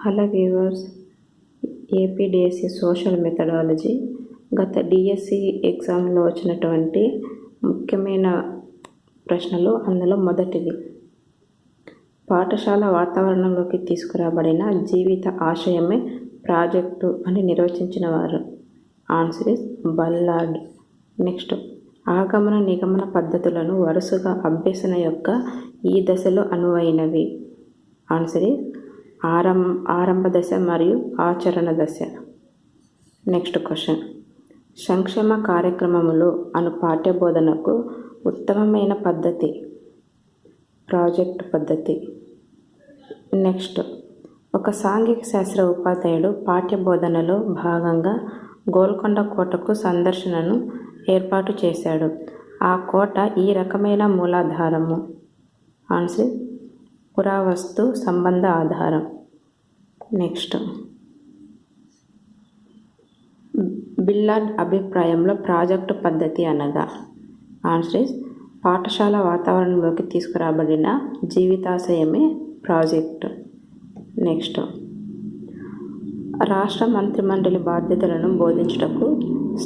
Hello viewers, AP DSC social methodology గత DSC ఎగ్జామ్లో వచ్చినటువంటి ముఖ్యమైన ప్రశ్నలు. అందులో మొదటిది, పాఠశాల వాతావరణంలోకి తీసుకురాబడిన జీవిత ఆశయమే ప్రాజెక్టు అని నిర్వచించిన వారు. Answer is బల్లార్డ్. నెక్స్ట్, ఆగమన నిగమన పద్ధతులను వరుసగా అభ్యసన యొక్క ఈ దశలో అనువైనవి. ఆన్సర్ ఇస్ ఆరంభ దశ మరియు ఆచరణ దశ. నెక్స్ట్ క్వశ్చన్, సంక్షేమ కార్యక్రమములు అను పాఠ్యబోధనకు ఉత్తమమైన పద్ధతి ప్రాజెక్ట్ పద్ధతి. నెక్స్ట్, ఒక సాంఘిక శాస్త్ర ఉపాధ్యాయుడు పాఠ్యబోధనలో భాగంగా గోల్కొండ కోటకు సందర్శనను ఏర్పాటు చేశాడు. ఆ కోట ఈ రకమైన మూలాధారము. ఆన్సర్ పురావస్తు సంబంధ ఆధారం. నెక్స్ట్, బిల్లార్డ్ అభిప్రాయంలో ప్రాజెక్టు పద్ధతి అనగా. ఆన్సర్ ఇస్ పాఠశాల వాతావరణంలోకి తీసుకురాబడిన జీవితాశయమే ప్రాజెక్టు. నెక్స్ట్, రాష్ట్ర మంత్రిమండలి బాధ్యతలను బోధించుటకు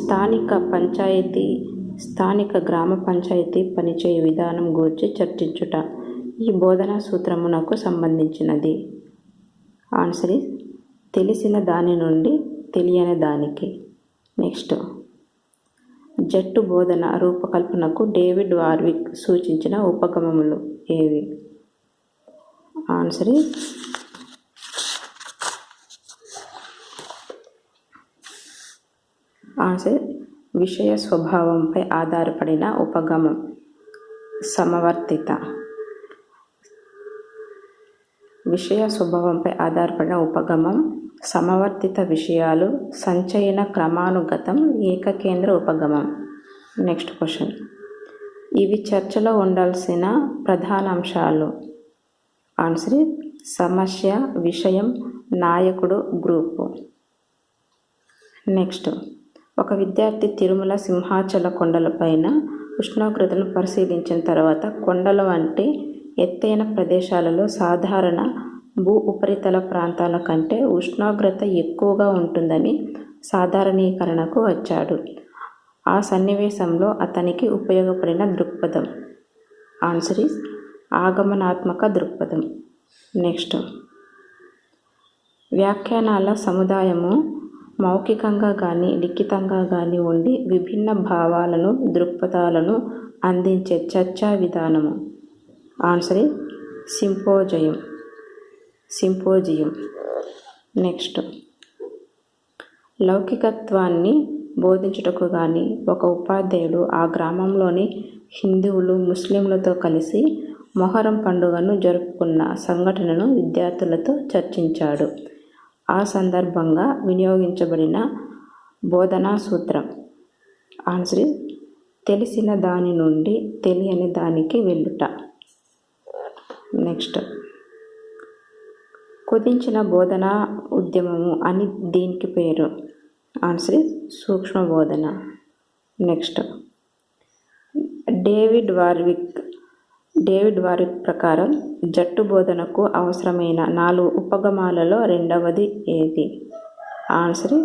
స్థానిక గ్రామ పంచాయతీ పనిచేయు విధానం గురించి చర్చించుట ఈ బోధనా సూత్రమునకు సంబంధించినది. ఆన్సర్ ఇస్ తెలిసిన దాని నుండి తెలియని దానికి. నెక్స్ట్, జట్టు బోధన రూపకల్పనకు డేవిడ్ వార్విక్ సూచించిన ఉపగమములు ఏవి? ఆన్సర్ ఇస్ విషయ స్వభావంపై ఆధారపడిన ఉపగమం సమవర్తిత. విషయ స్వభావంపై ఆధారపడిన ఉపగమం సమవర్తిత విషయాలు సంచయన క్రమానుగతం ఏకకేంద్ర ఉపగమం. నెక్స్ట్ క్వశ్చన్, ఇవి చర్చలో ఉండాల్సిన ప్రధాన అంశాలు. ఆన్సర్ సమస్య, విషయం, నాయకుడు, గ్రూపు. నెక్స్ట్, ఒక విద్యార్థి తిరుమల సింహాచల కొండలపైన ఉష్ణోగ్రతను పరిశీలించిన తర్వాత కొండల వంటి ఎత్తైన ప్రదేశాలలో సాధారణ భూ ఉపరితల ప్రాంతాల కంటే ఉష్ణోగ్రత ఎక్కువగా ఉంటుందని సాధారణీకరణకు వచ్చాడు. ఆ సన్నివేశంలో అతనికి ఉపయోగపడిన దృక్పథం. ఆన్సర్ ఇస్ ఆగమనాత్మక దృక్పథం. నెక్స్ట్, వ్యాఖ్యానాల సముదాయము మౌఖికంగా కానీ లిఖితంగా కానీ ఉండి విభిన్న భావాలను దృక్పథాలను అందించే చర్చా విధానము. Answer is symposium. నెక్స్ట్, లౌకికత్వాన్ని బోధించుటకు కానీ ఒక ఉపాధ్యాయుడు ఆ గ్రామంలోని హిందువులు ముస్లింలతో కలిసి మొహరం పండుగను జరుపుకున్న సంఘటనను విద్యార్థులతో చర్చించాడు. ఆ సందర్భంగా వినియోగించబడిన బోధనా సూత్రం. ఆన్సర్ తెలిసిన దాని నుండి తెలియని దానికి వెళ్ళుట. నెక్స్ట్, కుదించిన బోధనా ఉద్యమము అని దీనికి పేరు. ఆన్సర్ సూక్ష్మ బోధన. నెక్స్ట్, డేవిడ్ వార్విక్ ప్రకారం జట్టు బోధనకు అవసరమైన 4 ఉపగమాలలో రెండవది ఏది? ఆన్సర్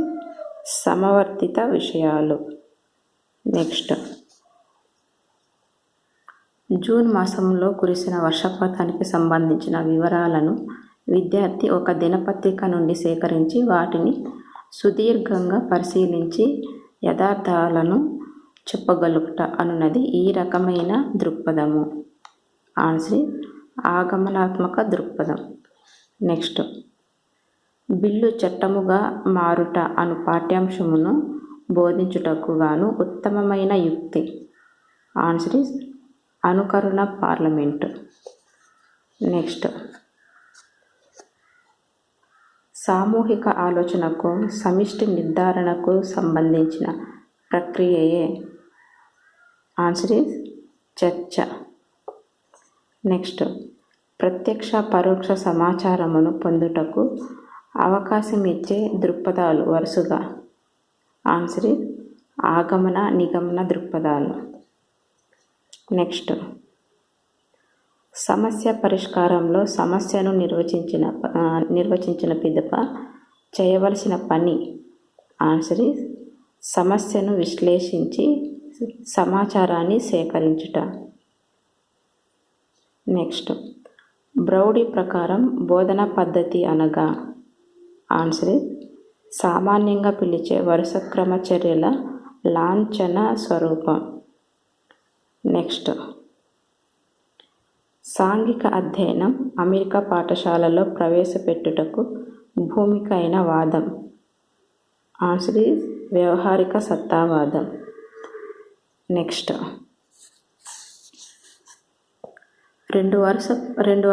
సమవర్తిత విషయాలు. నెక్స్ట్, జూన్ మాసంలో కురిసిన వర్షపాతానికి సంబంధించిన వివరాలను విద్యార్థి ఒక దినపత్రిక నుండి సేకరించి వాటిని సుదీర్ఘంగా పరిశీలించి యథార్థాలను చెప్పగలుగుట అనున్నది ఈ రకమైన దృక్పథము. ఆన్సర్ ఆగమనాత్మక దృక్పథం. నెక్స్ట్, బిల్లు చట్టముగా మారుట అను పాఠ్యాంశమును బోధించుటకు గాను ఉత్తమమైన యుక్తి. ఆన్సర్ అనుకరణ పార్లమెంటు. నెక్స్ట్, సామూహిక ఆలోచనకు సమిష్టి నిర్ధారణకు సంబంధించిన ప్రక్రియయే. ఆన్సర్ చర్చ. నెక్స్ట్, ప్రత్యక్ష పరోక్ష సమాచారమును పొందుటకు అవకాశం ఇచ్చే దృక్పథాలు వరుసగా. ఆన్సర్ ఆగమన నిగమన దృక్పథాలు. నెక్స్ట్, సమస్య పరిష్కారంలో సమస్యను నిర్వచించిన పిదప చేయవలసిన పని ఆన్సర్ ఈజ్ సమస్యను విశ్లేషించి సమాచారాన్ని సేకరించుట. నెక్స్ట్, బ్రౌడీ ప్రకారం బోధనా పద్ధతి అనగా ఆన్సర్ ఈజ్ సామాన్యంగా పిలిచే వరుసక్రమ చర్యల లాంఛన స్వరూపం. నెక్స్ట్, సాంఘిక అధ్యయనం అమెరికా పాఠశాలలో ప్రవేశపెట్టుటకు భూమిక అయిన వాదం ఆన్సర్ ఈజ్ వ్యవహారిక సత్తావాదం. నెక్స్ట్, రెండు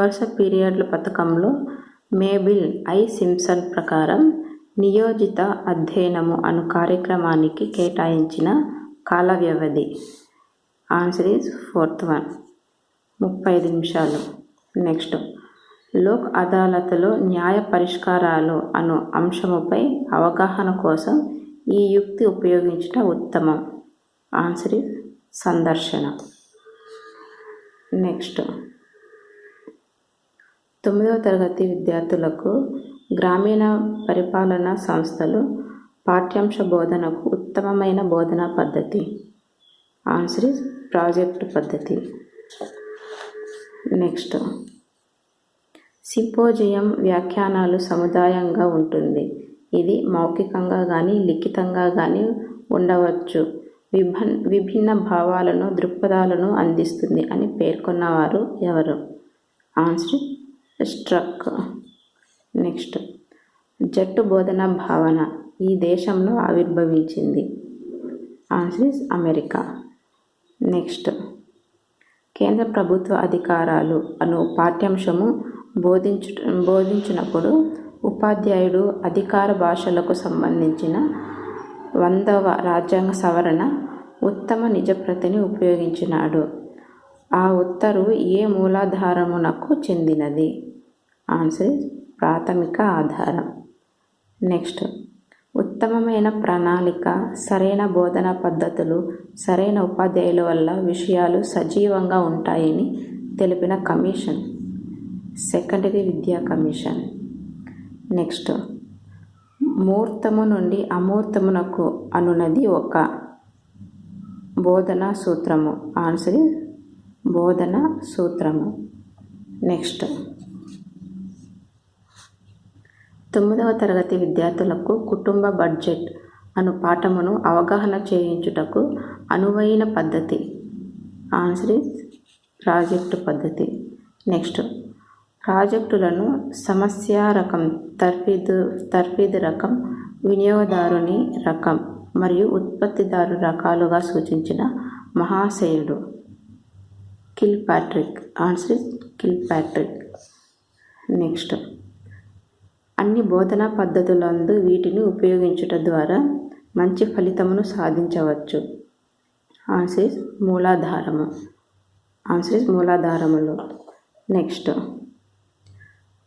వరుస పీరియడ్ల పథకంలో మేబిల్ ఐ సింప్సన్ ప్రకారం నియోజిత అధ్యయనము అను కార్యక్రమానికి కేటాయించిన కాల వ్యవధి ఆన్సర్ ఈజ్ 4th one 35 నిమిషాలు. నెక్స్ట్, లోక్ అదాలత్లో న్యాయ పరిష్కారాలు అను అంశముపై అవగాహన కోసం ఈ యుక్తి ఉపయోగించుట ఉత్తమం ఆన్సర్ ఈజ్ సందర్శన. నెక్స్ట్, 9వ తరగతి విద్యార్థులకు గ్రామీణ పరిపాలనా సంస్థలు పాఠ్యాంశ బోధనకు ఉత్తమమైన బోధనా పద్ధతి ఆన్సర్ ఈజ్ ప్రాజెక్టు పద్ధతి. నెక్స్ట్, సింపోజియం వ్యాఖ్యానాలు సముదాయంగా ఉంటుంది. ఇది మౌఖికంగా కానీ లిఖితంగా కానీ ఉండవచ్చు. విభిన్న భావాలను దృక్పథాలను అందిస్తుంది అని పేర్కొన్నవారు ఎవరు ఆన్సర్ స్ట్రక్. నెక్స్ట్, జట్టు బోధనా భావన ఈ దేశంలో ఆవిర్భవించింది ఆన్సర్ ఈజ్ అమెరికా. నెక్స్ట్, కేంద్ర ప్రభుత్వ అధికారాలు అను పాఠ్యాంశము బోధించినప్పుడు ఉపాధ్యాయుడు అధికార భాషలకు సంబంధించిన 100వ రాజ్యాంగ సవరణ ఉత్తమ నిజప్రతిని ఉపయోగించినాడు. ఆ ఉత్తర్వు ఏ మూలాధారమునకు చెందినది ఆన్సర్ ప్రాథమిక ఆధారం. నెక్స్ట్, ఉత్తమమైన ప్రణాళిక, సరైన బోధనా పద్ధతులు, సరైన ఉపాధ్యాయుల వల్ల విషయాలు సజీవంగా ఉంటాయని తెలిపిన కమిషన్ సెకండరీ విద్యా కమిషన్. నెక్స్ట్, మూర్తము నుండి అమూర్తమునకు అనునది ఒక బోధనా సూత్రము ఆన్సర్ బోధనా సూత్రము. నెక్స్ట్, 9వ తరగతి విద్యార్థులకు కుటుంబ బడ్జెట్ అను పాఠమును అవగాహన చేయించుటకు అనువైన పద్ధతి ఆన్సర్ ప్రాజెక్టు పద్ధతి. నెక్స్ట్, ప్రాజెక్టులను సమస్య రకం, తర్ఫీదు రకం, వినియోగదారుని రకం మరియు ఉత్పత్తిదారు రకాలుగా సూచించిన మహాశయుడు కిల్పాట్రిక్ ఆన్సర్ కిల్పాట్రిక్. నెక్స్ట్, అన్ని బోధనా పద్ధతులందు వీటిని ఉపయోగించుట ద్వారా మంచి ఫలితమును సాధించవచ్చు ఆన్సర్ మూలాధారము ఆన్సర్ మూలాధారములు. నెక్స్ట్,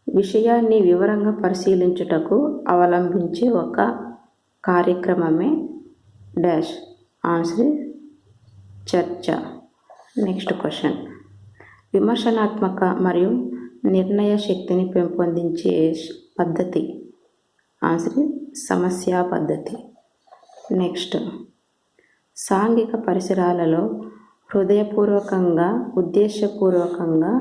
విషయాన్ని వివరంగా పరిశీలించుటకు అవలంబించే ఒక కార్యక్రమమే డాష్ ఆన్సర్ చర్చ. నెక్స్ట్ క్వశ్చన్, విమర్శనాత్మక మరియు నిర్ణయ శక్తిని పెంపొందించే పద్ధతి ఆన్సర్ సమస్య పద్ధతి. నెక్స్ట్, సాంఘిక పరిసరాలలో హృదయపూర్వకంగా ఉద్దేశపూర్వకంగా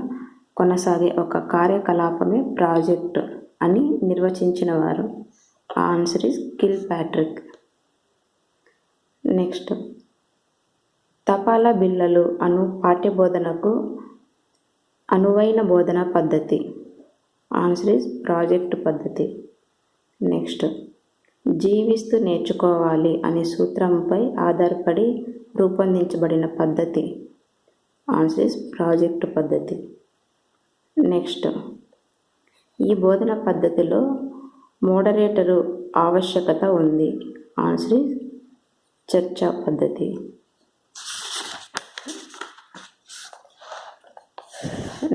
కొనసాగే ఒక కార్యకలాపమే ప్రాజెక్ట్ అని నిర్వచించినవారు ఆన్సర్ కిల్పాట్రిక్. నెక్స్ట్, తపాలా బిళ్ళలు అను పాఠ్యబోధనకు అనువైన బోధనా పద్ధతి ఆన్సర్ ప్రాజెక్టు పద్ధతి. నెక్స్ట్, జీవిస్తూ నేర్చుకోవాలి అనే సూత్రంపై ఆధారపడి రూపొందించబడిన పద్ధతి ఆన్సర్ ప్రాజెక్టు పద్ధతి. నెక్స్ట్, ఈ బోధన పద్ధతిలో మోడరేటరు ఆవశ్యకత ఉంది ఆన్సర్ చర్చా పద్ధతి.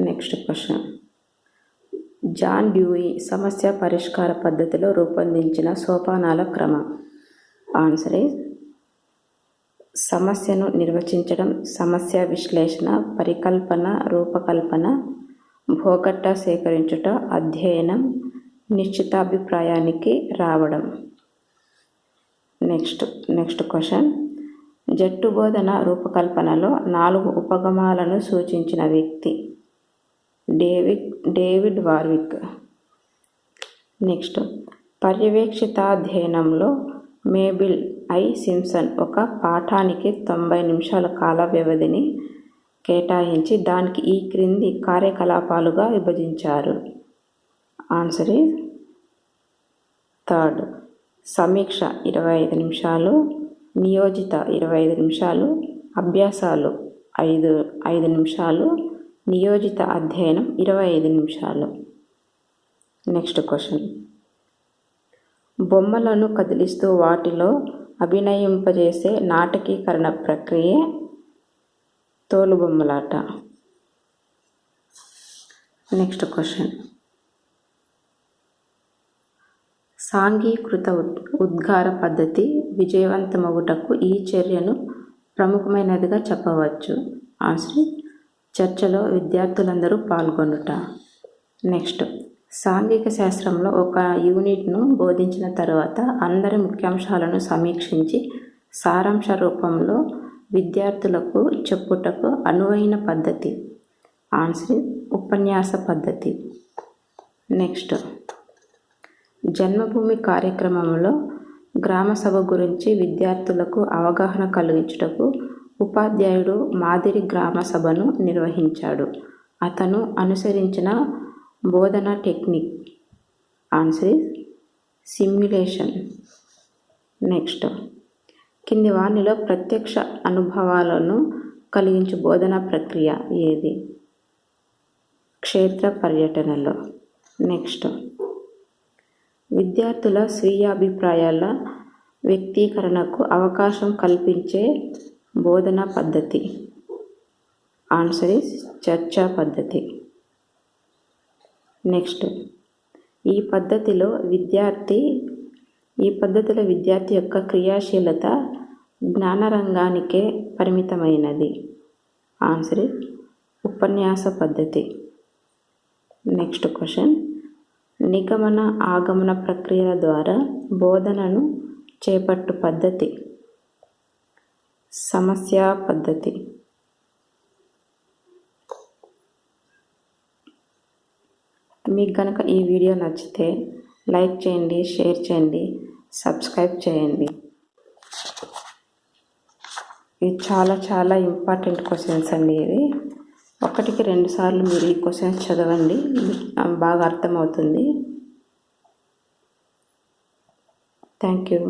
నెక్స్ట్ క్వశ్చన్, జాన్ డ్యూయి సమస్య పరిష్కార పద్ధతిలో రూపొందించిన సోపానాల క్రమం ఆన్సర్ సమస్యను నిర్వచించడం, సమస్య విశ్లేషణ, పరికల్పన, రూపకల్పన, భోగట్ట సేకరించుట, అధ్యయనం, నిశ్చితాభిప్రాయానికి రావడం. Next question. జట్టు బోధన రూపకల్పనలో 4 ఉపగమాలను సూచించిన వ్యక్తి డేవిడ్ వార్విక్. నెక్స్ట్. పర్యవేక్షితాధ్యయనంలో మేబిల్ ఐ సింప్సన్ ఒక పాఠానికి 90 నిమిషాల కాల వ్యవధిని కేటాయించి దానికి ఈ క్రింది కార్యకలాపాలుగా విభజించారు. Answer is third. సమీక్ష 25 నిమిషాలు, నియోజిత 25 నిమిషాలు, అభ్యాసాలు 5 నిమిషాలు, నియోజిత అధ్యయనం 25 నిమిషాలు. Next question. బొమ్మలను కదిలిస్తూ వాటిలో అభినయింపజేసే నాటకీకరణ ప్రక్రియే తోలుబొమ్మలాట. Next question. సాంఘీకృత ఉద్గార పద్ధతి విజయవంతమగుటకు ఈ చర్యను ప్రముఖమైనదిగా చెప్పవచ్చు. ఆన్సర్. చర్చలో విద్యార్థులందరూ పాల్గొనుట. నెక్స్ట్. సాంఘిక శాస్త్రంలో ఒక యూనిట్ను బోధించిన తర్వాత అందరి ముఖ్యాంశాలను సమీక్షించి సారాంశ రూపంలో విద్యార్థులకు చెప్పుటకు అనువైన పద్ధతి. ఆన్సర్. ఉపన్యాస పద్ధతి. నెక్స్ట్. జన్మభూమి కార్యక్రమంలో గ్రామసభ గురించి విద్యార్థులకు అవగాహన కలిగించుటకు ఉపాధ్యాయుడు మాదిరి గ్రామసభను నిర్వహించాడు. అతను అనుసరించిన బోధనా technique. Answer is simulation. Next. కింది వానిలో ప్రత్యక్ష అనుభవాలను కలిగించు బోధనా ప్రక్రియ ఏది? క్షేత్ర పర్యటనలో. నెక్స్ట్. విద్యార్థుల స్వీయాభిప్రాయాల వ్యక్తీకరణకు అవకాశం కల్పించే బోధనా పద్ధతి. ఆన్సర్ ఈజ్ చర్చా పద్ధతి. నెక్స్ట్. ఈ పద్ధతిలో విద్యార్థి యొక్క క్రియాశీలత జ్ఞానరంగానికే పరిమితమైనది. ఆన్సర్ ఈజ్ ఉపన్యాస పద్ధతి. Next question. నిగమన ఆగమన ప్రక్రియల ద్వారా బోధనను చేపట్టు పద్ధతి. సమస్యా పద్ధతి. మీకు కనుక ఈ వీడియో నచ్చితే లైక్ చేయండి, షేర్ చేయండి, సబ్స్క్రైబ్ చేయండి. ఇవి చాలా ఇంపార్టెంట్ క్వశ్చన్స్ అండి. ఇవి 1కి 2 సార్లు మీరు ఈ క్వశ్చన్స్ చదవండి, బాగా అర్థమవుతుంది. Thank you.